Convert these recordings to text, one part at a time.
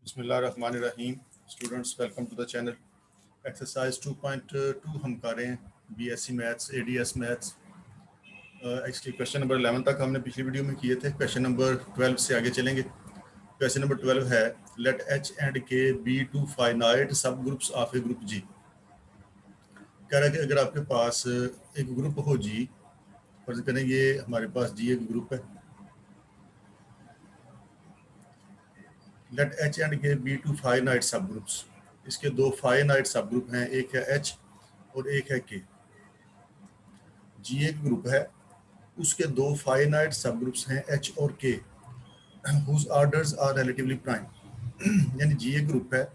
बिस्मिल्लाहिर्रहमानिर्रहीम। Students, welcome to the channel. Exercise 2.2 हम कर रहे हैं BSc maths, ADS maths. Actually question number 11 तक हमने पिछली वीडियो में किए थे। क्वेश्चन नंबर 12 से आगे चलेंगे। क्वेश्चन नंबर 12 है लेट एच एंड के बी टू फाइनाइट सब ग्रुप्स ऑफ ए ग्रुप जी। कह रहा है कि अगर आपके पास एक ग्रुप हो जी, फर्ज करें ये हमारे पास जी एक ग्रुप है। लेट एच एंड के बी टू फाइनाइट सब ग्रुप्स। इसके दो फाइनाइट सब ग्रुप हैं, एक है एच और एक है के। जी एक ग्रुप है, उसके दो फाइनाइट सब ग्रुप्स हैं एच और K, whose orders are relatively prime. यानी जी एक ग्रुप है,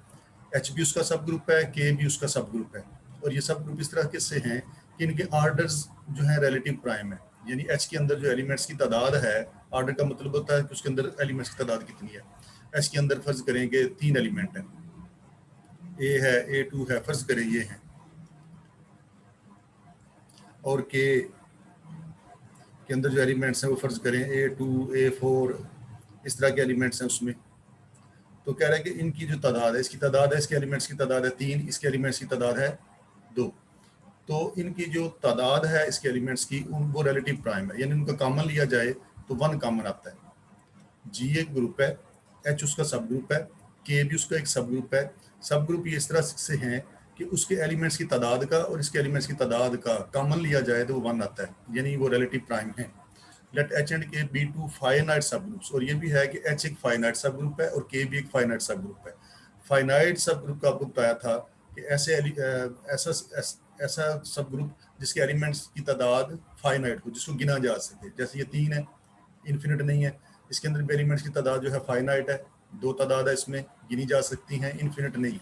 एच भी उसका सब ग्रुप है, के भी उसका सब ग्रुप है। और ये सब ग्रुप इस तरह के से हैं कि इनके ऑर्डर्स जो हैं रिलेटिव प्राइम है। यानी एच के अंदर जो एलिमेंट्स की तादाद है, ऑर्डर का मतलब होता है कि उसके अंदर एलिमेंट्स की तादाद कितनी है। एच के अंदर फर्ज करेंगे 3 एलिमेंट हैं, ए है, A2 है, फर्ज करें ये हैं, और के अंदर जो एलिमेंट्स हैं वो फर्ज करें A2, A4, इस तरह के एलिमेंट्स हैं उसमें। तो कह रहा है कि इनकी जो तादाद है, इसकी तादाद है, इसके एलिमेंट्स की तादाद है 3, इसके एलिमेंट्स की तादाद है 2। तो इनकी जो तादाद है इसके एलिमेंट्स की वो रिलेटिव प्राइम है, यानी उनका कॉमन लिया जाए तो 1 कॉमन आता है। जी एक ग्रुप है, एच उसका सब ग्रुप है, के भी उसका एक सब ग्रुप है। सब ग्रुप ये इस तरह से हैं कि उसके एलिमेंट्स की तादाद का और इसके एलिमेंट्स की तादाद का कॉमन लिया जाए तो वो 1 आता है, यानी वो रिलेटिव प्राइम है। लेट एच एंड के बी टू फाइनाइट सब ग्रुप्स। और ये भी है कि एच एक फाइनाइट सब ग्रुप है और के भी एक फाइनाइट सब ग्रुप है। फाइनाइट सब ग्रुप का आपको बताया था कि ऐसा सब ग्रुप जिसके एलिमेंट्स की तादाद फाइनाइट हो, जिसको गिना जा सके। जैसे ये 3 है, इन्फिनिट नहीं है, इसके अंदर भी एलिमेंट्स की तादाद जो है फाइनाइट है, 2 तादाद है इसमें, गिनी जा सकती हैं, इन्फिनिट नहीं।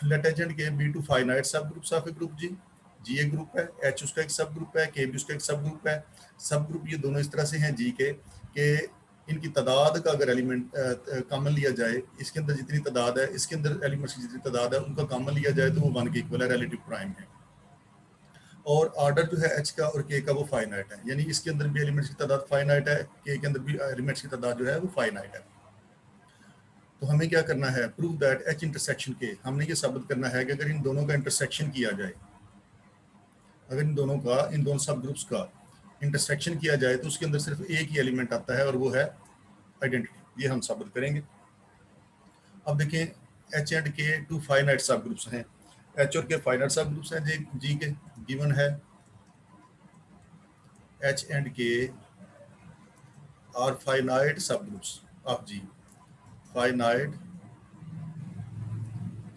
लेट एच एंड के बी टू फाइनाइट सब ग्रुप्स ऑफ ए ग्रुप जी। जी एक ग्रुप है, एच उसका एक सब ग्रुप है, के भी उसका एक सब ग्रुप है। सब ग्रुप ये दोनों इस तरह से हैं जी के इनकी तादाद का अगर एलिमेंट कॉमन लिया जाए, इसके अंदर जितनी तादाद है, इसके अंदर एलिमेंट्स की जितनी तादाद है, उनका कॉमन लिया जाए तो वो 1 के इक्वल है, रिलेटिव प्राइम है। और ऑर्डर जो है एच का और के का वो फाइनाइट है, यानी इसके अंदर भी एलिमेंट्स की तादाद फाइनाइट है, के अंदर भी एलिमेंट्स की तादाद जो है वो फाइनाइट है। तो हमें क्या करना है, प्रूव दैट एच इंटरसेक्शन के। हमने ये साबित करना है कि अगर इन दोनों का इंटरसेक्शन किया जाए, अगर इन दोनों सब ग्रुप्स का इंटरसेक्शन किया जाए तो उसके अंदर सिर्फ एक ही एलिमेंट आता है और वो है आइडेंटिटी। ये हम साबित करेंगे। अब देखें, एच एंड के टू फाइनाइट सब ग्रुप्स हैं। एच और के फाइनाइट सब ग्रुप्स हैं जी के। गिवन है एच एंड के आर फाइनाइट सब ग्रुप्स ऑफ जी। फाइनाइट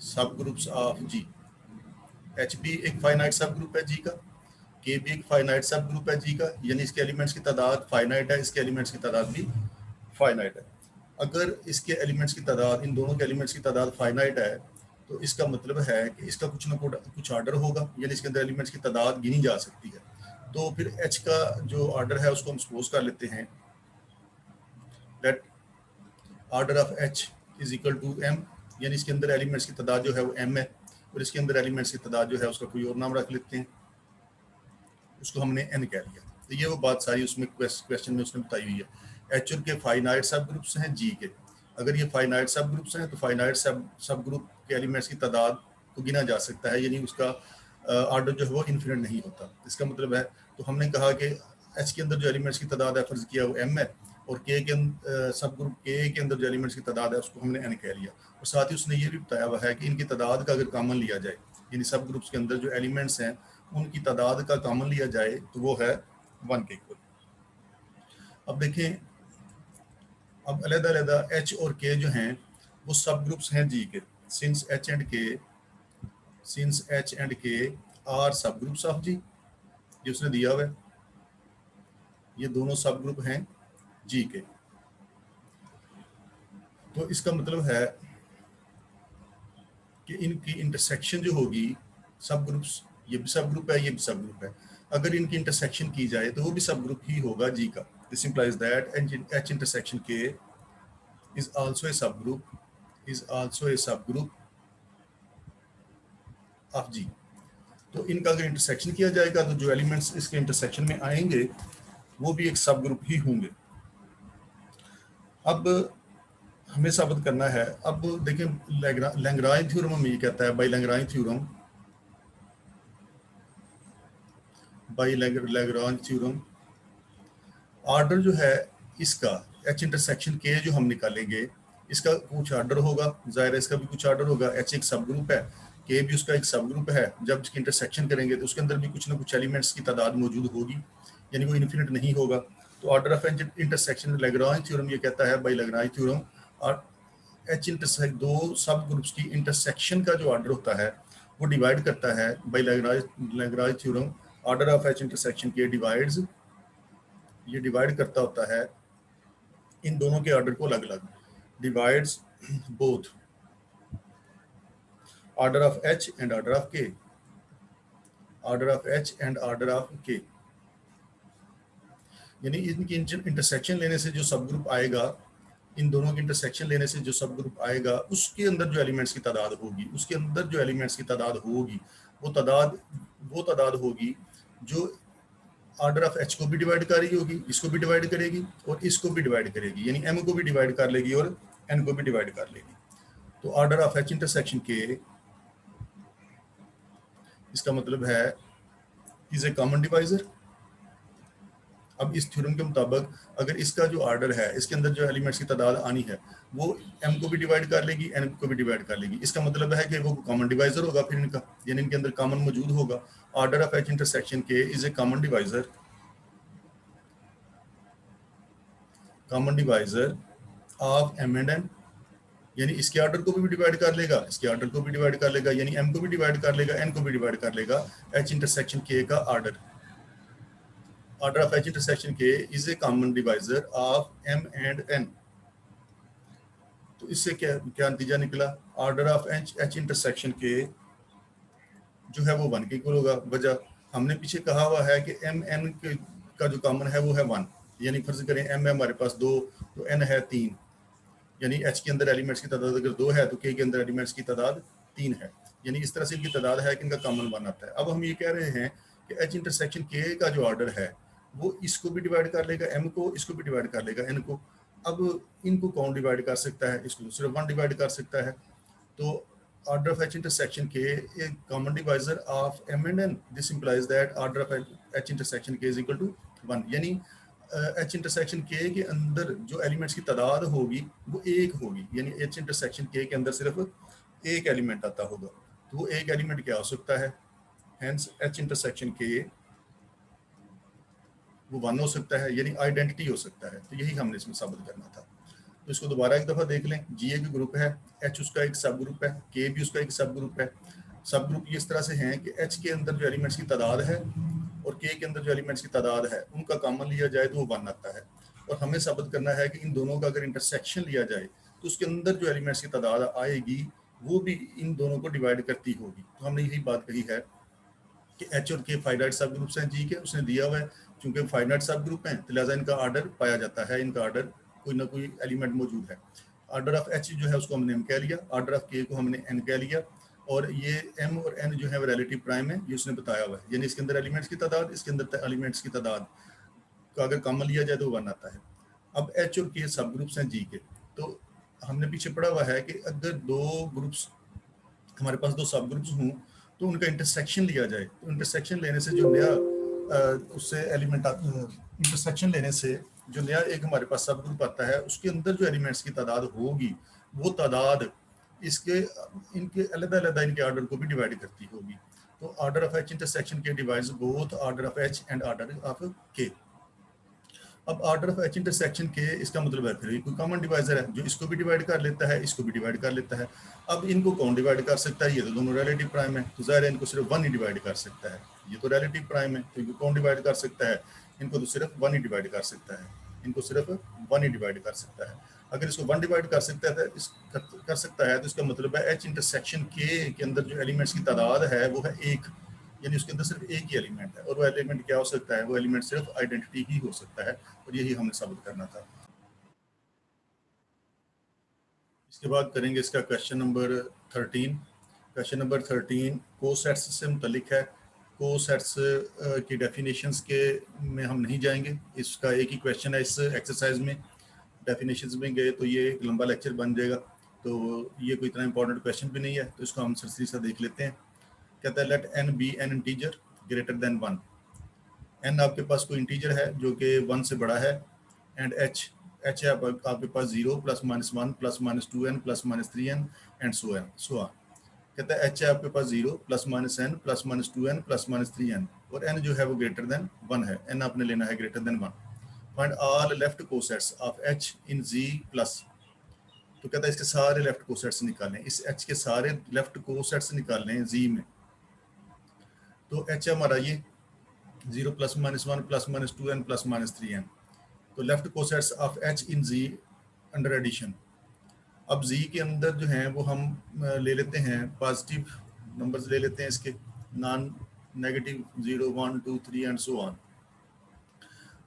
सब ग्रुप्स ऑफ जी। एच भी एक फाइनाइट सब ग्रुप है जी का, के भी एक फाइनाइट सब ग्रुप है जी का, यानी इसके एलिमेंट्स की तादाद फाइनाइट है, इसके एलिमेंट्स की तादाद भी फाइनाइट है। अगर इसके एलिमेंट्स की तादाद, इन दोनों के एलिमेंट्स की तादाद फाइनाइट है, तो इसका मतलब है कि इसका कुछ ना कुछ ऑर्डर होगा, यानी इसके अंदर एलिमेंट्स की तादाद गिनी जा सकती है। तो फिर एच का जो ऑर्डर है उसको हम सपोज कर लेते हैं that order of H is equal to M, यानी इसके अंदर एलिमेंट्स की तादाद जो है वो एम है, और इसके अंदर एलिमेंट्स की तादाद जो है उसका कोई और नाम रख लेते हैं, उसको हमने एन कह लिया। तो ये वो बात सारी उसमें क्वेश्चन में उसने बताई हुई है। एच और के फाइनाइट सब ग्रुप्स हैं जी के। अगर ये फाइनाइट सब ग्रुप्स हैं तो फाइनाइट सब ग्रुप के एलिमेंट्स की तादाद को गिना जा सकता है, यानी उसका ऑर्डर जो है वो इन्फिनिट नहीं होता। इसका मतलब है, तो हमने कहा कि एच के अंदर जो एलिमेंट्स की तादाद है फर्ज किया वो एम है, और के सब ग्रुप के अंदर जो एलिमेंट्स की तादाद है उसको हमने एन कह लिया। और साथ ही उसने ये भी बताया हुआ है कि इनकी तादाद का अगर कॉमन लिया जाए, यानी सब ग्रुप्स के अंदर जो एलिमेंट्स हैं उनकी तादाद का कॉमन लिया जाए तो वो है 1 के इक्वल। अब देखें, अब अलग-अलग एच और के जो हैं वो सब ग्रुप्स हैं जी के। सिंस एच एंड के आर सब ग्रुप्स ऑफ जी, ये उसने दिया हुआ है, ये दोनों सब ग्रुप हैं जी के। तो इसका मतलब है कि इनकी इंटरसेक्शन जो होगी, सब ग्रुप्स, ये भी सब ग्रुप है, ये भी सब ग्रुप है, अगर इनकी इंटरसेक्शन की जाए तो वो भी सब ग्रुप ही होगा जी का। This implies that H intersection K is also a subgroup of जी। तो इनका अगर इंटरसेक्शन किया जाएगा तो जो एलिमेंट्स इसके इंटरसेक्शन में आएंगे वो भी एक सब ग्रुप ही होंगे। अब हमें साबित करना है। अब देखिए लैग्रांज थ्योरम हमें ये कहता है, बाय लैग्रांज थ्योरम ऑर्डर जो है इसका एच इंटरसेक्शन के जो हम निकालेंगे इसका कुछ ऑर्डर होगा, जाहिर है इसका भी कुछ ऑर्डर होगा। एच एक सब ग्रुप है, के भी उसका एक सब ग्रुप है। जब इसकी इंटरसेक्शन करेंगे तो उसके अंदर भी कुछ ना कुछ एलिमेंट्स की तादाद मौजूद होगी, यानी वो इन्फिनिट नहीं होगा। तो order of H intersection Lagrange theorem ये कहता है, बाय लैग्रांज थ्योरम और एच इंटरसेक्ट दो सब ग्रुप्स की इंटरसेक्शन का जो ऑर्डर होता है वो डिवाइड करता है by Lagrange theorem. Order of H intersection K divides, ये डिवाइड करता होता है इन दोनों के ऑर्डर को अलग अलग, divides both order of H and order of K, order of H and order of K. यानी इनकी इंटरसेक्शन लेने से जो सब ग्रुप आएगा, इन दोनों की इंटरसेक्शन लेने से जो सब ग्रुप आएगा उसके अंदर जो एलिमेंट्स की तादाद होगी, उसके अंदर जो एलिमेंट्स की तादाद होगी वो तादाद होगी जो ऑर्डर ऑफ एच को भी डिवाइड कर रही होगी, इसको भी डिवाइड करेगी और इसको भी डिवाइड करेगी, यानी एम को भी डिवाइड कर लेगी और एन को भी डिवाइड कर लेगी। तो ऑर्डर ऑफ एच इंटरसेक्शन के इसका मतलब है इज ए कॉमन डिवाइजर। अब इस थ्योरम के मुताबिक अगर इसका जो ऑर्डर है, इसके अंदर जो एलिमेंट्स की तादाद आनी है वो एम को भी डिवाइड कर लेगी, एन को भी डिवाइड कर लेगी। इसका मतलब है कि वो कॉमन डिवाइजर होगा फिर इनका, यानी इनके अंदर कॉमन मौजूद होगा। Order of H intersection K is a common divisor of M and N, यानी इसके ऑर्डर को भी डिवाइड कर लेगा, इसके ऑर्डर को भी डिवाइड कर लेगा, यानी एम को भी डिवाइड कर लेगा, एन को भी डिवाइड कर लेगा। एच इंटरसेक्शन के का order of H intersection K is a common divisor of M and N. तो इससे क्या नतीजा निकला, ऑर्डर ऑफ एच इंटरसेक्शन के जो है वो 1 के इक्वल होगा। वजह हमने पीछे कहा हुआ है कि एम एन का जो कॉमन है वो है 1, यानी फर्ज करें एम है हमारे पास 2 तो एन है 3, यानी एच के अंदर एलिमेंट्स की तादाद अगर 2 है तो के अंदर एलिमेंट्स की तादाद 3 है, यानी इस तरह से इनकी तादाद है कि इनका कॉमन 1 आता है। अब हम ये कह रहे हैं कि एच इंटरसेक्शन के का जो ऑर्डर है वो इसको भी डिवाइड कर लेगा, एम को, इसको भी डिवाइड कर लेगा, एन को। अब इनको कौन डिवाइड कर सकता है, इसको सिर्फ 1 डिवाइड कर सकता है। तो order of H intersection K a common divisor of M and N, this implies that order of H intersection K is equal to 1, यानी एच इंटरसेक्शन के अंदर जो एलिमेंट्स की तादाद होगी वो 1 होगी, यानी एच इंटरसेक्शन के अंदर सिर्फ एक एलिमेंट आता होगा। तो वो एक एलिमेंट क्या हो सकता है, हेंस एच इंटरसेक्शन के वो 1 हो सकता है, यानी आइडेंटिटी हो सकता है। तो यही हमने इसमें साबित करना था। तो इसको दोबारा एक दफ़ा देख लें। जी एक ग्रुप है, एच उसका एक सब ग्रुप है, के भी उसका एक सब ग्रुप है। सब ग्रुप इस तरह से हैं कि एच के अंदर जो एलिमेंट्स की तादाद है और के अंदर जो एलिमेंट्स की तादाद है उनका कॉमन लिया जाए तो वो 1 आता है। और हमें साबित करना है कि इन दोनों का अगर इंटरसेक्शन लिया जाए तो उसके अंदर जो एलिमेंट्स की तादाद आएगी वो भी इन दोनों को डिवाइड करती होगी। तो हमने यही बात कही है कि एच और के फाइनाइट सब ग्रुप्स हैं जी के, उसने दिया हुआ है चूंकि फाइनाइट सब ग्रुप हैं तो लिहाजा इनका ऑर्डर पाया जाता है, इनका ऑर्डर कोई ना कोई एलिमेंट मौजूद है। ऑर्डर ऑफ एच जो है उसको हमने एम कह लिया, ऑर्डर ऑफ के को हमने एन कह लिया, और ये एम और एन जो है वो रिलेटिव प्राइम है, ये उसने बताया हुआ है, यानी इसके अंदर एलिमेंट्स की तादाद, इसके अंदर एलिमेंट्स की तादाद का अगर कॉमन लिया जाए तो 1 आता है। अब एच और के सब ग्रुप्स हैं जी के, तो हमने पीछे पढ़ा हुआ है कि अगर दो ग्रुप्स हमारे पास दो सब ग्रुप्स हों तो उनका इंटरसेक्शन लिया जाए, तो इंटरसेक्शन लेने से जो नया उससे एलिमेंट इंटरसेक्शन लेने से जो नया एक हमारे पास सब ग्रुप आता है उसके अंदर जो एलिमेंट्स की तादाद होगी वो तादाद इसके इनके अलग-अलग इनके ऑर्डर को भी डिवाइड करती होगी। तो order of H intersection K divides both order of H and order of के। अब ऑर्डर ऑफ एच इंटरसेक्शन के इसका मतलब है फिर कोई कॉमन डिवाइजर है जो इसको भी डिवाइड कर लेता है, इसको भी डिवाइड कर लेता है। अब इनको कौन डिवाइड कर सकता है, ये तो दोनों रिलेटिव प्राइम है, तो ज़ाहिर है इनको सिर्फ 1 ही डिवाइड कर सकता है। ये तो रिलेटिव प्राइम है तो इनको कौन डिवाइड कर सकता है, इनको तो सिर्फ 1 ही डिवाइड कर सकता है, इनको सिर्फ 1 ही डिवाइड कर सकता है। अगर इसको 1 डिवाइड कर सकता है तो इसका मतलब है एच इंटरसेक्शन के अंदर जो एलिमेंट्स की तादाद है वो है 1, यानी उसके अंदर सिर्फ एक ही एलिमेंट है, और वो एलिमेंट क्या हो सकता है, वो एलिमेंट सिर्फ आइडेंटिटी ही हो सकता है, और यही हमने साबित करना था। इसके बाद करेंगे इसका question number 13। Question number 13 cosets से मुतलिक है। कोसेट्स की डेफिनेशंस के में हम नहीं जाएंगे, इसका एक ही क्वेश्चन है इस एक्सरसाइज में। डेफिनेशंस में गए तो ये एक लंबा लेक्चर बन जाएगा, तो ये कोई इतना इंपॉर्टेंट क्वेश्चन भी नहीं है, तो इसको हम सरसरी सा देख लेते हैं। कहता है let n be an integer greater than 1। n आपके पास कोई इंटीजर है जो कि 1 से बड़ा है, एंड h है आपके पास 0 +-1 +-2n +-3n and so on. कहता है h है आपके पास 0 +-n +-2n +-3n, और n जो है वो ग्रेटर देन 1 है, n आपने लेना है greater than 1। Find all left cosets of h in z plus. तो कहता है इसके सारे लेफ्ट कोसेट्स निकालें, इस h के सारे लेफ्ट कोसेट्स निकालने हैं z में। तो h हमारा ये 0 +-1 +-2n +-3n, तो left cosets of h in z under addition. अब z के अंदर जो हैं वो हम ले लेते हैं पॉजिटिव नंबर्स ले लेते हैं इसके, non negative 0 1 2 3 and so on.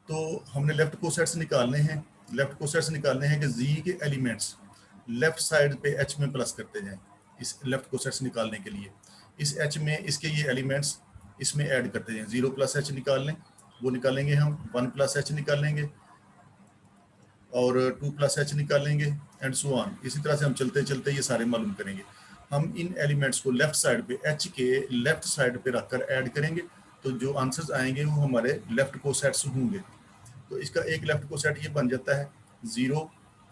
तो हमने लेफ्ट कोसेट्स निकालने हैं, लेफ्ट कोसेट्स निकालने हैं कि z के एलिमेंट्स लेफ्ट साइड पे h में प्लस करते जाएं। इस लेफ्ट कोसेट्स निकालने के लिए इस h में इसके ये एलिमेंट्स इसमें ऐड करते जाएं। 0 + h निकाल लें, वो निकालेंगे हम, 1 + h निकालेंगे और 2 + h निकालेंगे एंड सो ऑन। इसी तरह से हम चलते चलते ये सारे मालूम करेंगे। हम इन एलिमेंट्स को लेफ्ट साइड पे h के लेफ्ट साइड पे रखकर ऐड करेंगे, तो जो आंसर्स आएंगे वो हमारे लेफ्ट कोसेट्स होंगे। तो इसका एक लेफ्ट कोसेट ये बन जाता है, 0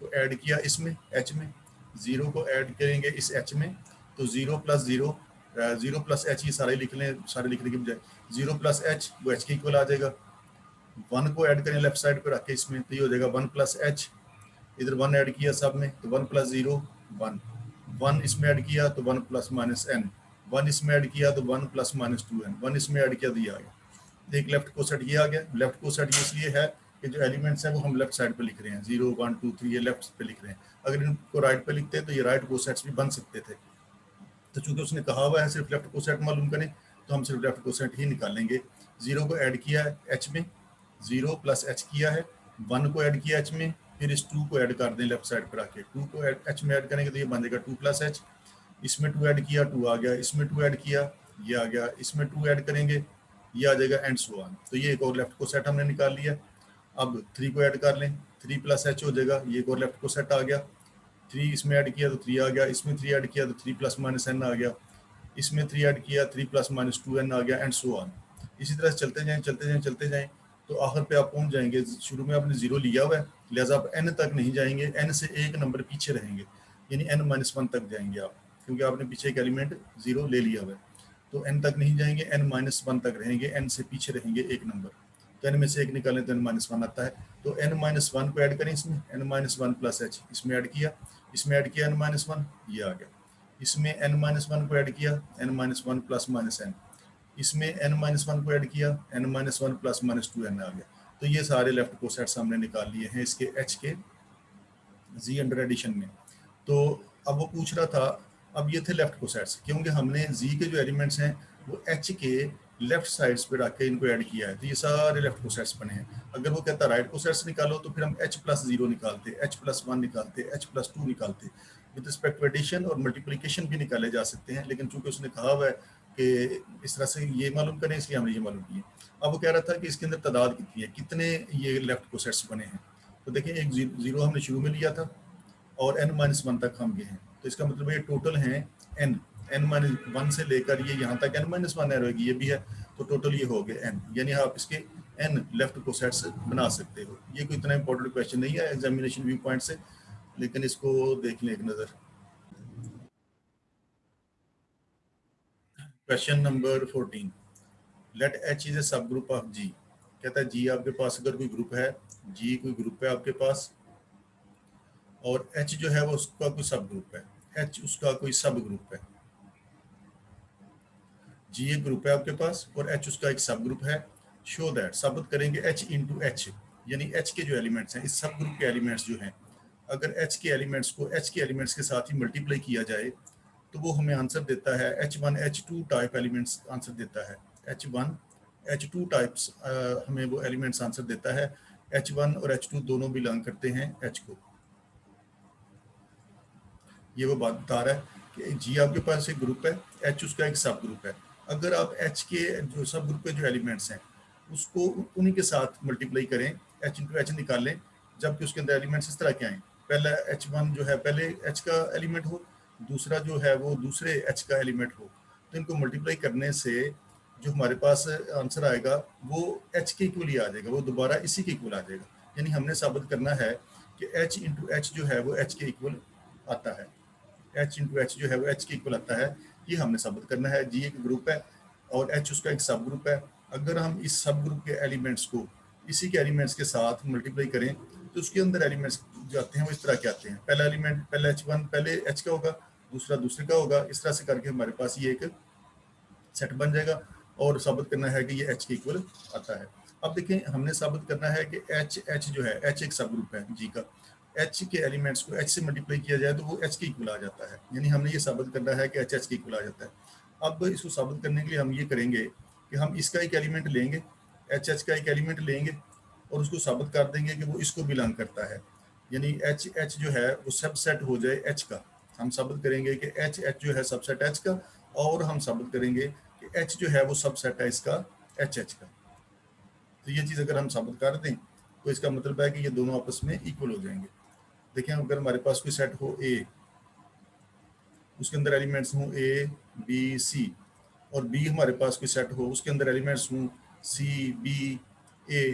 को ऐड किया इसमें h में, 0 को ऐड करेंगे इस h में, तो 0 + 0 0 + h ये सारे लिख लें, सारे लिखने के बजाय 0 + h वो h के इक्वल आ जाएगा। 1 को ऐड करें लेफ्ट साइड पे रख के इसमें, तो ये हो जाएगा 1 + h, इधर 1 ऐड किया सब में, तो 1 + 0 1, 1 इसमें ऐड किया तो 1 + -n, 1 इसमें ऐड किया तो 1 + -2n, 1 इसमें ऐड किया तो ये आ गया। एक लेफ्ट कोसेट ये आ गया। लेफ्ट कोसेट ये इसलिए है कि जो एलिमेंट्स हैं वो हम लेफ्ट साइड पे लिख रहे हैं, 0 1 2 3 ये लेफ्ट पे लिख रहे हैं। अगर इनको राइट पे लिखते तो ये राइट कोसेट्स भी बन सकते थे, तो चूंकि उसने कहा हुआ है सिर्फ लेफ्ट कोसेट मालूम करें, तो हम सिर्फ लेफ्ट कोसेट ही निकालेंगे। 0 को ऐड किया है h में, 0 + h किया है, 1 को ऐड किया h में, फिर इस 2 को ऐड कर दें लेफ्ट साइड पर आके, 2 को h में ऐड करेंगे तो ये बन जाएगा 2 + h, इसमें 2 ऐड किया 2 आ गया, इसमें 2 ऐड किया ये आ गया, इसमें 2 ऐड करेंगे ये आ जाएगा एंड सो ऑन। तो ये एक और लेफ्ट कोसेट हमने निकाल लिया। अब 3 को ऐड कर लें, 3 + h हो जाएगा, ये एक और लेफ्ट कोसेट आ गया। 3 इसमें ऐड किया तो 3 आ गया, इसमें 3 ऐड किया तो 3 + -n आ गया, इसमें 3 ऐड किया 3 + -2n आ गया एंड सो ऑन। इसी तरह से चलते जाएं चलते जाएं चलते जाएं, तो आखिर पे आप पहुंच जाएंगे। शुरू में आपने 0 लिया हुआ है, लिहाजा आप n तक नहीं जाएंगे, n से एक नंबर पीछे रहेंगे, यानी n-1 तक जाएंगे आप, क्योंकि आपने पीछे एक एलिमेंट 0 ले लिया हुआ है। तो n तक नहीं जाएंगे, n-1 तक रहेंगे, n से पीछे रहेंगे एक नंबर। तो n में से एक निकालें तो n-1 आता है, तो n-1 को ऐड करें इसमें, n-1 + h इसमें ऐड किया, इसमें ऐड किया n-1 ये आ गया, इसमें n-1 को ऐड किया n-1 +-n, इसमें n-1 को ऐड किया n-1 +-2n आ गया। तो ये सारे लेफ्ट कोसेट्स हमने निकाल लिए हैं इसके h के z अंडर एडिशन में। तो अब वो पूछ रहा था, अब ये थे लेफ्ट कोसेट्स, क्योंकि हमने z के जो एलिमेंट्स हैं वो h के लेफ्ट साइड्स पे रख के इनको ऐड किया है, तो ये सारे लेफ्ट कोसेट्स बने हैं। अगर वो कहता राइट कोसेट्स निकालो तो फिर हम h + 0 निकालते, h + 1 निकालते, h + 2 निकालते। विद रिस्पेक्ट टू एडिशन और मल्टीप्लिकेशन भी निकाले जा सकते हैं, लेकिन चूंकि उसने कहा हुआ है कि इस तरह से ये मालूम करें, इसलिए हमने ये मालूम किए। अब वो कह रहा था कि इसके अंदर तादाद कितनी है, कितने ये लेफ्ट कोसेट्स बने हैं। तो देखिए एक 0 हमने शुरू में लिया था और n-1 तक हम गए हैं, तो इसका मतलब ये टोटल हैं n-1 से लेकर ये यहाँ तक n-1 रहेगी, ये भी है, तो टोटल ये हो गए n, यानी आप इसके n लेफ्ट कोसेट्स बना सकते हो। ये कोई इतना इंपॉर्टेंट क्वेश्चन नहीं है एग्जामिनेशन व्यू पॉइंट से, लेकिन इसको देख लें एक नज़र। Question number 14, let h is a subgroup of g। कहता है g आपके पास अगर कोई ग्रुप है, g कोई ग्रुप है आपके पास, और h जो है वो उसका कोई सब ग्रुप है, h उसका कोई सब ग्रुप है। g एक ग्रुप है आपके पास और h उसका एक सब ग्रुप है। शो दैट, साबित करेंगे h इंटू h, यानी h के जो एलिमेंट्स हैं, इस सब ग्रुप के एलिमेंट्स जो हैं, अगर h के एलिमेंट्स को h के एलिमेंट्स के साथ ही मल्टीप्लाई किया जाए तो वो हमें आंसर देता है h1 h2 type elements answer देता है। h1 h2 टाइप्स हमें वो एलिमेंट्स आंसर देता है। h1 और h2 दोनों बिलोंग करते हैं h को। ये वो बात बता रहा है कि g आपके पास एक ग्रुप है, h उसका एक सब ग्रुप है। अगर आप h के जो सब ग्रुप के जो एलिमेंट्स हैं उसको उन्हीं के साथ मल्टीप्लाई करें, h इंटू h निकालें, जबकि उसके अंदर एलिमेंट्स इस तरह के आए, पहला H1 जो है पहले H का एलिमेंट हो, दूसरा जो है वो दूसरे H का एलिमेंट हो, तो इनको मल्टीप्लाई करने से जो हमारे पास आंसर आएगा वो H के इक्वल ही आ जाएगा, वो दोबारा इसी के इक्वल आ जाएगा। यानी हमने साबित करना है कि H इंटू एच जो है वो H के इक्वल आता है, H इंटू एच जो है वो H के इक्वल आता है, ये हमने साबित करना है। G एक ग्रुप है और H उसका एक सब ग्रुप है। अगर हम इस सब ग्रुप के एलिमेंट्स को इसी के एलिमेंट्स के साथ मल्टीप्लाई करें तो उसके अंदर एलिमेंट्स जो आते हैं वो इस तरह के आते हैं, पहला एलिमेंट पहला H1 पहले H का होगा, दूसरा दूसरे का होगा, इस तरह से करके हमारे पास ये एक सेट बन जाएगा और साबित करना है कि ये H के इक्वल आता है। अब देखें, हमने साबित करना है कि H जो है H एक सब ग्रुप है G का, H के एलिमेंट्स को H से मल्टीप्लाई किया जाए तो वो H के इक्वल आ जाता है, यानी हमने ये साबित करना है कि H के इक्वल आ जाता है। अब इसको साबित करने के लिए हम ये करेंगे कि हम इसका एक एलिमेंट लेंगे, H का एक एलिमेंट लेंगे और उसको साबित कर देंगे कि वो इसको बिलोंग करता है, यानी H जो है वो सबसेट हो जाए H का। हम साबित करेंगे कि H जो है सबसेट H का, और हम साबित करेंगे कि H जो है वो सबसेट है इसका H का। तो ये चीज़ अगर हम साबित कर दें तो इसका मतलब है कि ये दोनों आपस में इक्वल हो जाएंगे। देखें, अगर हमारे पास कोई सेट हो A, उसके अंदर एलिमेंट्स हों A, B, C, और B हमारे पास कोई सेट हो उसके अंदर एलिमेंट्स हों C, B, A,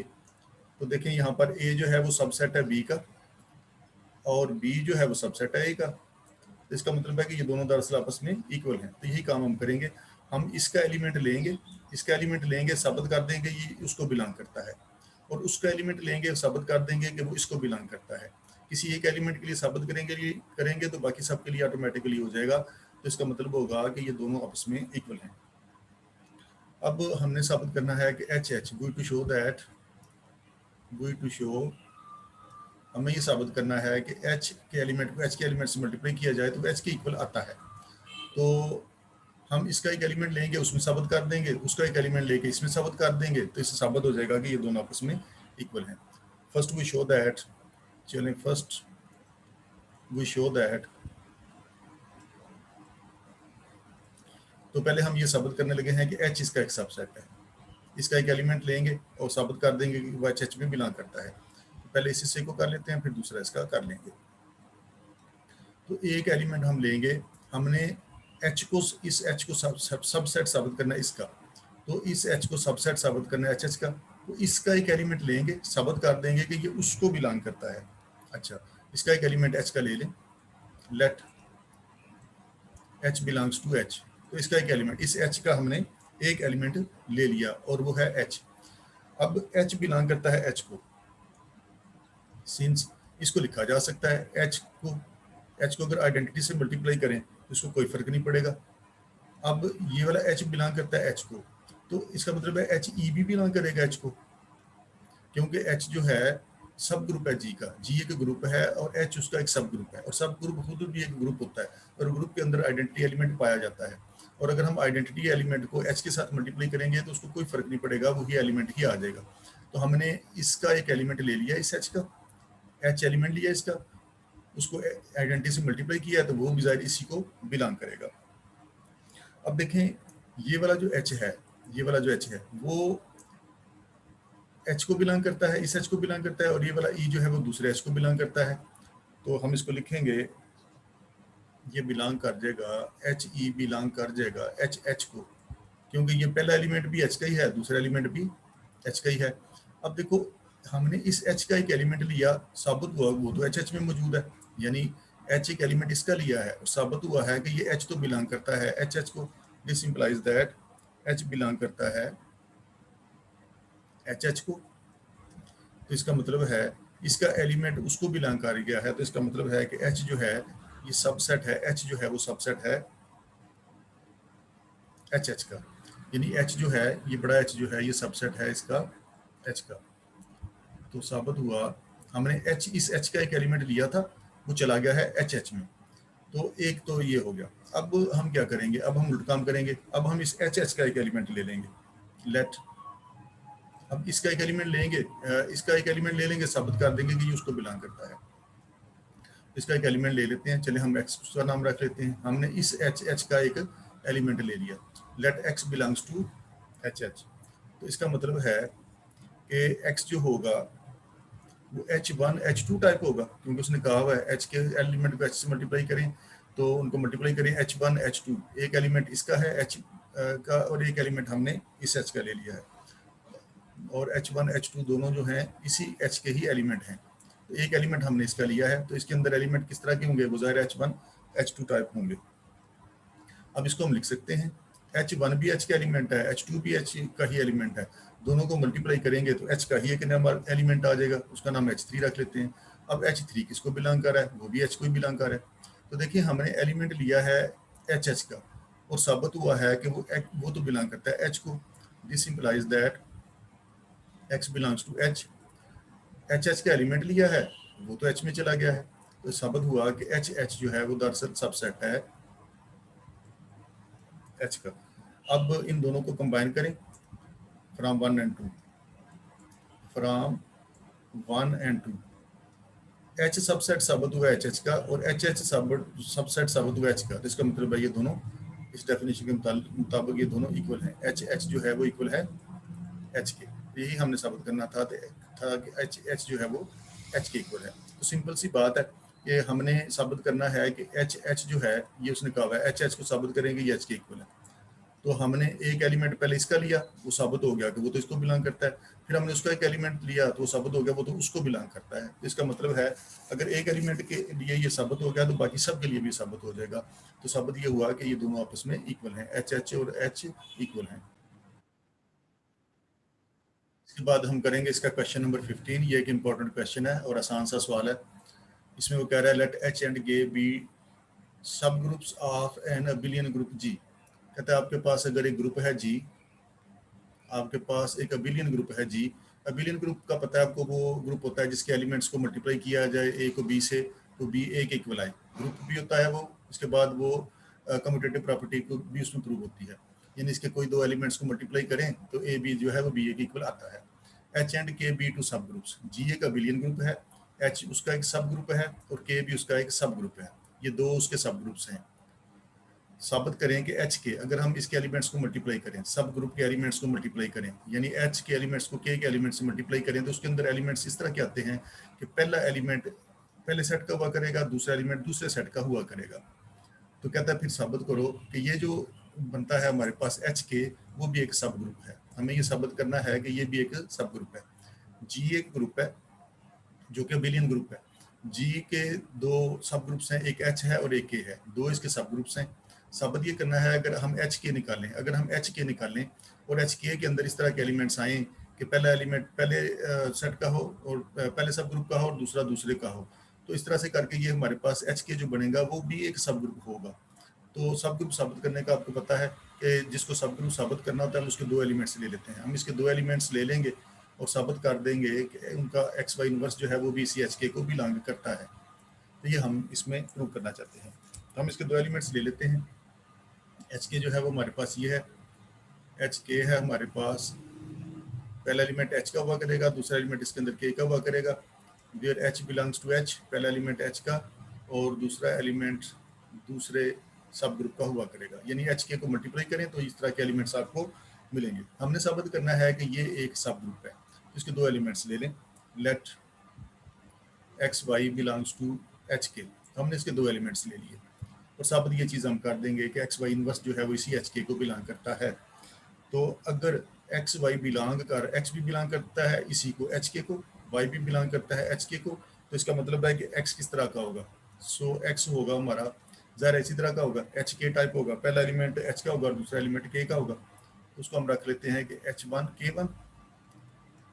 तो देखें यहाँ पर A जो है वो सबसेट है B का और B जो है वो सबसेट है A का। तो इसका मतलब है कि ये दोनों दरअसल आपस में इक्वल हैं। तो यही काम हम करेंगे, हम इसका एलिमेंट लेंगे, इसका एलिमेंट लेंगे, साबित कर देंगे ये उसको बिलोंग करता है, और उसका एलिमेंट लेंगे, साबित कर देंगे कि वो इसको बिलोंग करता है। किसी एक एलिमेंट के लिए साबित करेंगे तो बाकी सब के लिए ऑटोमेटिकली हो जाएगा। तो इसका मतलब होगा कि ये दोनों आपस में इक्वल हैं। अब हमने साबित करना है कि H गोइंग टू शो हमें ये साबित करना है कि H के एलिमेंट को H के एलिमेंट से मल्टीप्लाई किया जाए तो H के इक्वल आता है। तो हम इसका एक एलिमेंट लेंगे, उसमें साबित कर देंगे, उसका एक एलिमेंट लेके इसमें साबित कर देंगे, तो इससे साबित हो जाएगा कि ये दोनों आपस में इक्वल हैं। फर्स्ट वी शो दैट तो पहले हम ये साबित करने लगे हैं कि H इसका एक सबसेट है। इसका एक एलिमेंट लेंगे और साबित कर देंगे कि वो H में बिलोंग करता है। तो पहले इस हिस्से को कर लेते हैं, फिर दूसरा इसका कर लेंगे। तो एक एलिमेंट हम लेंगे, हमने इस H को सबसेट साबित करना है इसका, तो इस H को सबसेट साबित करना है HH का, तो इसका एक एलिमेंट लेंगे, साबित कर देंगे कि ये उसको बिलोंग करता है। अच्छा, इसका एक एलिमेंट H का ले लें, let H belongs to H, तो इसका एक एलिमेंट, इस H का हमने एक एलिमेंट ले लिया और वो है H। अब H बिलोंग करता है H को, सिंस इसको लिखा जा सकता है H को अगर आइडेंटिटी से मल्टीप्लाई करें तो इसको कोई फर्क नहीं पड़ेगा। अब ये वाला H बिलोंग करता है H को, तो इसका मतलब है HE भी बिलोंग करेगा H को, क्योंकि H जो है सब ग्रुप है G का, G एक ग्रुप है और H उसका एक सब ग्रुप है, और सब ग्रुप खुद भी एक ग्रुप होता है और ग्रुप के अंदर आइडेंटिटी एलिमेंट पाया जाता है। और अगर हम आइडेंटिटी एलिमेंट को H के साथ मल्टीप्लाई करेंगे तो उसको कोई फर्क नहीं पड़ेगा, वही एलिमेंट ही आ जाएगा। तो हमने इसका एक एलिमेंट ले लिया, इस H का H एलिमेंट लिया इसका, उसको आइडेंटिटी से मल्टीप्लाई किया तो वो भी जाहिर इसी को बिलोंग करेगा। अब देखें, ये वाला जो H है वो H को बिलोंग करता है, इस H को बिलोंग करता है, और ये वाला E जो है वो दूसरे H को बिलोंग करता है। तो हम इसको लिखेंगे, ये बिलोंग कर जाएगा HE बिलोंग कर जाएगा H को, क्योंकि ये पहला एलिमेंट भी H का ही है, दूसरा एलिमेंट भी H का ही है। अब देखो, हमने इस H का एक एलिमेंट लिया, साबित हुआ वो तो HH में मौजूद है, यानी H एक एलिमेंट इसका लिया है और साबित हुआ है कि ये H तो बिलोंग करता है HH को। This implies that H belong करता है HH को। तो इसका मतलब है इसका एलिमेंट उसको बिलोंग कर गया है, तो इसका मतलब है कि H जो है ये सबसेट है, H जो है वो सबसेट है HH का, यानी H जो है ये बड़ा H जो है ये सबसेट है इसका H का। तो साबित हुआ, हमने इस H का एक एलिमेंट लिया था, वो चला गया है HH में, तो एक तो ये हो गया। अब हम क्या करेंगे, अब हम उल्टा काम करेंगे, अब हम इस HH का एक एलिमेंट ले लेंगे, लेट अब इसका एक एलिमेंट लेंगे, इसका एक एलिमेंट ले लेंगे, साबित कर देंगे कि ये उसको बिलोंग करता है। इसका एक एलिमेंट ले लेते हैं, चलिए हम X का नाम रख लेते हैं। हमने इस H का एक एलिमेंट ले लिया, let X belongs to HH। तो इसका मतलब है कि X जो होगा वो H1 H2 टाइप होगा, क्योंकि उसने कहा हुआ है H के एलिमेंट को H से मल्टीप्लाई करें, तो उनको मल्टीप्लाई करें H1 H2, एक एलिमेंट इसका है H का और एक एलिमेंट हमने इस H का ले लिया है, और H1 H2 दोनों जो हैं इसी H के ही एलिमेंट हैं। तो एक एलिमेंट हमने इसका लिया है, तो इसके अंदर एलिमेंट किस तरह के होंगे, वो ज़ाहिर H1 H2 टाइप होंगे। अब इसको हम लिख सकते हैं H1 भी H का एलिमेंट है, H2 भी H का ही एलिमेंट है, दोनों को मल्टीप्लाई करेंगे तो H का ही एक नंबर एलिमेंट आ जाएगा, उसका नाम H3 रख लेते हैं। अब H3 किसको बिलोंग कर रहा है, वो भी H को ही बिलोंग कर रहा है। तो देखिए हमने एलिमेंट लिया है HH का और साबित हुआ है कि वो तो बिलोंग करता है H को। This implies that X belongs to H। HH का एलिमेंट लिया है, वो तो H में चला गया है, तो साबित हुआ कि HH जो है वो दरअसल सबसेट है H का। अब इन दोनों को कंबाइन करें from 1 and 2, from 1 and 2, H subset साबित हुआ HH का और HH सबसेट साबित हुआ H का। तो इसका मतलब है ये दोनों इस डेफिनेशन के मुताबिक ये दोनों इक्वल हैं, HH जो है वो इक्वल है H के। यही हमने साबित करना था कि HH जो है वो H के इक्वल है। तो सिंपल सी बात है कि हमने साबित करना है कि HH जो है ये उसने कहा हुआ है HH को साबित करेंगे ये H के इक्वल है। तो हमने एक एलिमेंट पहले इसका लिया, वो साबित हो गया कि वो तो इसको बिलोंग करता है, फिर हमने उसका एक एलिमेंट लिया तो वो साबित हो गया वो तो उसको बिलोंग करता है। तो इसका मतलब है अगर एक एलिमेंट के लिए ये साबित हो गया तो बाकी सब के लिए भी साबित हो जाएगा। तो साबित ये हुआ कि ये दोनों आपस में इक्वल हैं, HH और H इक्वल हैं। इसके बाद हम करेंगे इसका क्वेश्चन नंबर 15। ये एक इंपॉर्टेंट क्वेश्चन है और आसान सा सवाल है। इसमें वो कह रहा है let H and K be subgroups of an abelian group G। कहता है आपके पास अगर एक ग्रुप है G, आपके पास एक अबिलियन ग्रुप है G। अबिलियन ग्रुप का पता है आपको, वो ग्रुप होता है जिसके एलिमेंट्स को मल्टीप्लाई किया जाए A को B से तो B A के इक्वल आए। ग्रुप भी होता है वो, उसके बाद वो कम्यूटेटिव प्रॉपर्टी को भी उसमें प्रूव होती है, यानी इसके कोई दो एलिमेंट्स को मल्टीप्लाई करें तो A B जो है वो B A के इक्वल आता है। H and K be two subgroups. G एक अबिलियन ग्रुप है, H उसका एक सब ग्रुप है और K भी उसका एक सब ग्रुप है, ये दो उसके सब ग्रुप्स हैं। साबित करें कि H के अगर हम इसके एलिमेंट्स को मल्टीप्लाई करें, सब ग्रुप के एलिमेंट्स को मल्टीप्लाई करें, यानी H के एलिमेंट्स को K के एलिमेंट्स से मल्टीप्लाई करें तो उसके अंदर एलिमेंट्स इस तरह के आते हैं कि पहला एलिमेंट पहले सेट का हुआ करेगा, दूसरा एलिमेंट दूसरे सेट का हुआ करेगा। तो कहता है फिर साबित करो कि ये जो बनता है हमारे पास H के, वो भी एक सब ग्रुप है। हमें ये साबित करना है कि ये भी एक सब ग्रुप है। G एक ग्रुप है जो कि अबिलियन ग्रुप है। G के दो सब ग्रुप्स हैं, एक H है और एक K है, दो इसके सब ग्रुप्स हैं। साबित ये करना है अगर हम H के निकालें, अगर हम H के निकालें और H के अंदर इस तरह के एलिमेंट्स आए कि पहला एलिमेंट पहले सेट का हो और पहले सब ग्रुप का हो और दूसरा दूसरे का हो, तो इस तरह से करके ये हमारे पास H के जो बनेगा वो भी एक सब ग्रुप होगा। तो सब ग्रुप साबित करने का आपको पता है कि जिसको सब ग्रुप साबित करना होता है हम उसके दो एलिमेंट्स ले लेते हैं। हम इसके दो एलिमेंट्स ले लेंगे और साबित कर देंगे कि उनका एक्स वाई इनवर्स जो है वो भी इसी एच के को बिलोंग करता है। तो ये हम इसमें प्रूव करना चाहते हैं। तो हम इसके दो एलिमेंट्स ले लेते हैं। एच के जो है वो हमारे पास ये है, एच के है हमारे पास, पहला एलिमेंट एच का हुआ करेगा, दूसरा एलिमेंट इसके अंदर के का हुआ करेगा। Where H belongs to H, पहला एलिमेंट एच का और दूसरा एलिमेंट दूसरे सब ग्रुप का हुआ करेगा, यानी एच के को मल्टीप्लाई करें तो इस तरह के एलिमेंट्स आपको मिलेंगे। हमने साबित करना है कि ये एक सब ग्रुप है, तो इसके दो एलिमेंट्स ले लें। Let X Y belongs to H K, हमने इसके दो एलिमेंट्स ले लिए और साबित ये चीज़ हम कर देंगे कि एक्स वाई इनवर्स जो है वो इसी एच के को बिलोंग करता है। तो अगर एक्स वाई बिलोंग कर, एक्स भी बिलोंग करता है इसी को एच के को, वाई भी बिलोंग करता है एच के को, तो इसका मतलब है कि एक्स किस तरह का होगा। सो एक्स होगा हमारा ज़रा इसी तरह का होगा, एच के टाइप होगा, पहला एलिमेंट एच का होगा और दूसरा एलिमेंट के का होगा। तो उसको हम रख लेते हैं कि H1 K1।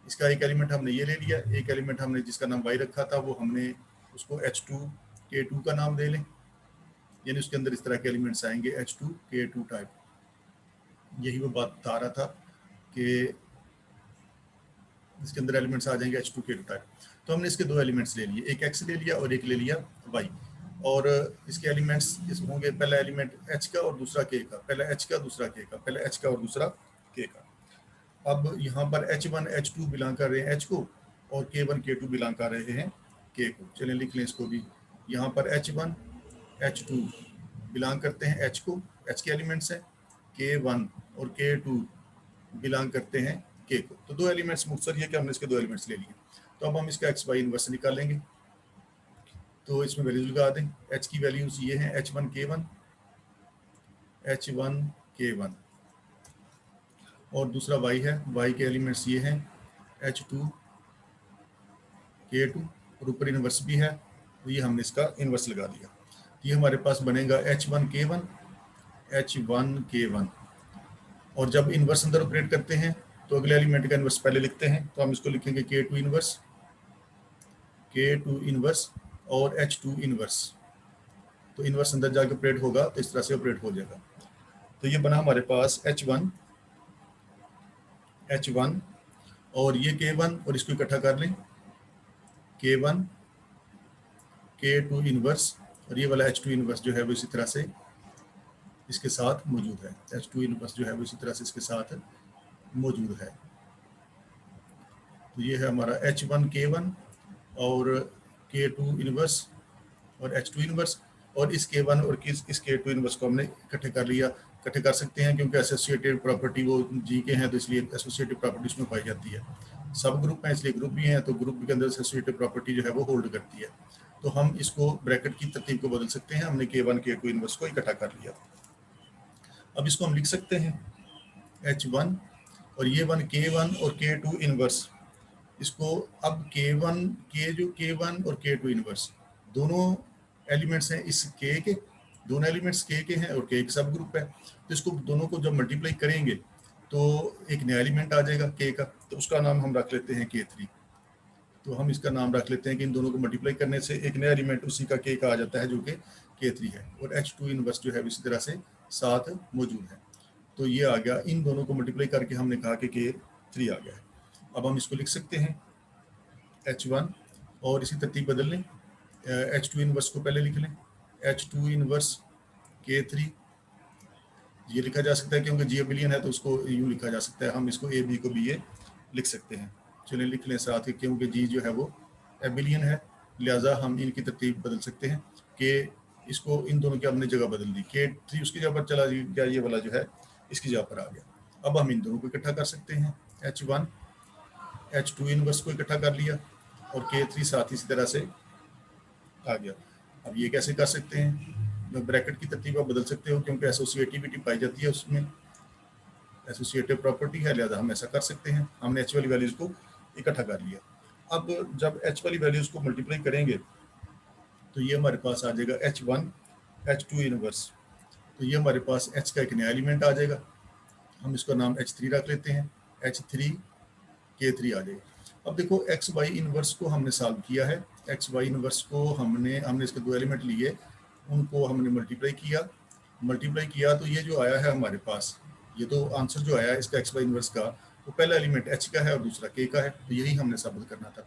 इसका एक एलिमेंट हमने ये ले लिया, एक एलिमेंट हमने जिसका नाम वाई रखा था वो हमने उसको H2 K2 का नाम दे लें, यानी उसके अंदर इस तरह के एलिमेंट्स आएंगे H2 K2 टाइप। यही वो बात बता रहा था कि इसके अंदर एलिमेंट्स आ जाएंगे H2 K2 टाइप। तो हमने इसके दो एलिमेंट्स ले लिए, एक X ले लिया और एक ले लिया Y, और इसके एलिमेंट्स इस होंगे पहला एलिमेंट H का और दूसरा K का, पहला H का दूसरा K का, पहला H का और दूसरा K का। अब यहाँ पर H1 H2 बिलोंग कर रहे हैं H को और K1 K2 बिलोंग कर रहे हैं K को। चलिए लिख लें इसको भी। यहाँ पर H1 H2 बिलोंग करते हैं H को, H के एलिमेंट्स हैं, K1 और K2 बिलोंग करते हैं K को। तो दो एलिमेंट्स मुख्तसर ये कि हमने इसके दो एलिमेंट्स ले लिए। तो अब हम इसका एक्स वाई इनवर्स निकालेंगे। तो इसमें वैल्यूज लगा दें। एच की वैल्यूज ये हैं H1K1 H1K1 और दूसरा y है, y के एलिमेंट्स ये हैं H2K2 और ऊपर इनवर्स भी है, तो ये हमने इसका इनवर्स लगा दिया। ये हमारे पास बनेगा H1K1 और जब इनवर्स अंदर ऑपरेट करते हैं तो अगले एलिमेंट का इनवर्स पहले लिखते हैं, तो हम इसको लिखेंगे K2 इनवर्स और H2 इनवर्स। तो इनवर्स अंदर जाके ऑपरेट होगा तो इस तरह से ऑपरेट हो जाएगा। तो ये बना हमारे पास H1 और ये K1 और इसको इकट्ठा कर लें K1 K2 इनवर्स और ये वाला H2 इनवर्स जो है वो इसी तरह से इसके साथ मौजूद है। H2 इनवर्स जो है वो इसी तरह से इसके साथ मौजूद है। तो ये है हमारा H1K1 और K2 इनवर्स और H2 इनवर्स और इस K1 और इस K2 इनवर्स को हमने इकट्ठे कर लिया। इकट्ठे कर सकते हैं क्योंकि एसोसिएटेड प्रॉपर्टी वो जी के हैं, तो इसलिए एसोसिएटेड प्रॉपर्टी उसमें पाई जाती है। सब ग्रुप हैं इसलिए ग्रुप भी हैं, तो ग्रुप के अंदर एसोसिएटेड प्रॉपर्टी जो है वो होल्ड करती है। तो हम इसको ब्रैकेट की तरतीब को बदल सकते हैं। हमने K1 K2 इनवर्स को इकट्ठा कर लिया। अब इसको हम लिख सकते हैं H1 और ये K1 और K2 इनवर्स। इसको अब K1 और K2 इनवर्स दोनों एलिमेंट्स हैं इस K के, दोनों एलिमेंट्स K के हैं और K एक सब ग्रुप है। तो इसको दोनों को जब मल्टीप्लाई करेंगे तो एक नया एलिमेंट आ जाएगा K का, तो उसका नाम हम रख लेते हैं K3। तो हम इसका नाम रख लेते हैं कि इन दोनों को मल्टीप्लाई करने से एक नया एलिमेंट उसी का K का आ जाता है जो कि K3 है और H2 इनवर्स जो है इसी तरह से साथ मौजूद है। तो ये आ गया, इन दोनों को मल्टीप्लाई करके हमने कहा कि K3 आ गया है। अब हम इसको लिख सकते हैं H1 और इसी तरतीब बदल लें। H2 इनवर्स को पहले लिख लें H2 इनवर्स K3। ये लिखा जा सकता है क्योंकि जी एबिलियन है तो उसको यूँ लिखा जा सकता है। हम इसको ए बी को बी ए लिख सकते हैं। चलिए लिख लें साथ ही, क्योंकि जी जो है वो एबिलियन है, लिहाजा हम इनकी तरतीब बदल सकते हैं कि इसको इन दोनों की हमने जगह बदल दी। K3 उसकी जगह पर चला गया, ये वाला जो है इसकी जगह पर आ गया। अब हम इन दोनों को इकट्ठा कर सकते हैं। H1 H2 इनवर्स को इकट्ठा कर लिया और K3 साथ इसी तरह से आ गया। अब ये कैसे कर सकते हैं? ब्रैकेट की तरतीब आप बदल सकते हो क्योंकि एसोसिएटिविटी पाई जाती है उसमें, एसोसिएटिव प्रॉपर्टी है, लिहाजा हम ऐसा कर सकते हैं। हमने H वाली वैल्यूज़ को इकट्ठा कर लिया। अब जब H वाली वैल्यूज़ को मल्टीप्लाई करेंगे तो ये हमारे पास आ जाएगा H1 H2 इनवर्स। तो ये हमारे पास H का एक नया एलिमेंट आ जाएगा, हम इसका नाम H3 रख लेते हैं। H3 K3 आ जाएगा। अब देखो एक्स वाई इनवर्स को हमने सॉल्व किया है। एक्स वाई इनवर्स को हमने इसके दो एलिमेंट लिए, उनको हमने मल्टीप्लाई किया तो ये जो आया है हमारे पास, ये तो आंसर जो आया है इसका एक्स वाई इनवर्स का, वो पहला एलिमेंट H का है और दूसरा K का है। तो यही हमने साबित करना था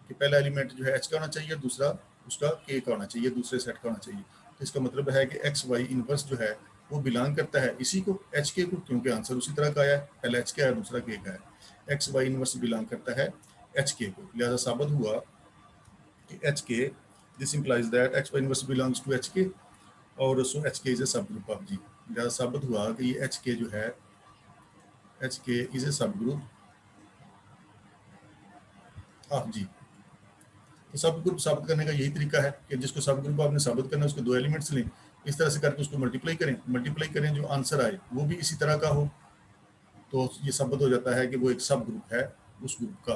कि पहला एलिमेंट जो है H का होना चाहिए, दूसरा उसका K का होना चाहिए, दूसरे सेट का होना चाहिए। तो इसका मतलब है कि एक्स वाई इनवर्स जो है वो बिलोंग करता है इसी को, एच के को, क्योंकि आंसर उसी तरह का आया है, पहला H का है दूसरा K का है। एक्स वाई इनवर्स बिलोंग करता है एच के को, लिहाजा साबित हुआ कि H K, this implies that X Y inverse belongs to H K और सो एच के is a subgroup of जी। लिहाजा साबित हुआ कि ये एच के जो है, एच के is a subgroup of जी। तो सब ग्रुप साबित करने का यही तरीका है कि जिसको सब ग्रुप आपने साबित करना है उसके दो एलिमेंट्स लें, इस तरह से करके उसको मल्टीप्लाई करें, जो आंसर आए वो भी इसी तरह का हो, तो ये साबित हो जाता है कि वो एक सब ग्रुप है उस ग्रुप का।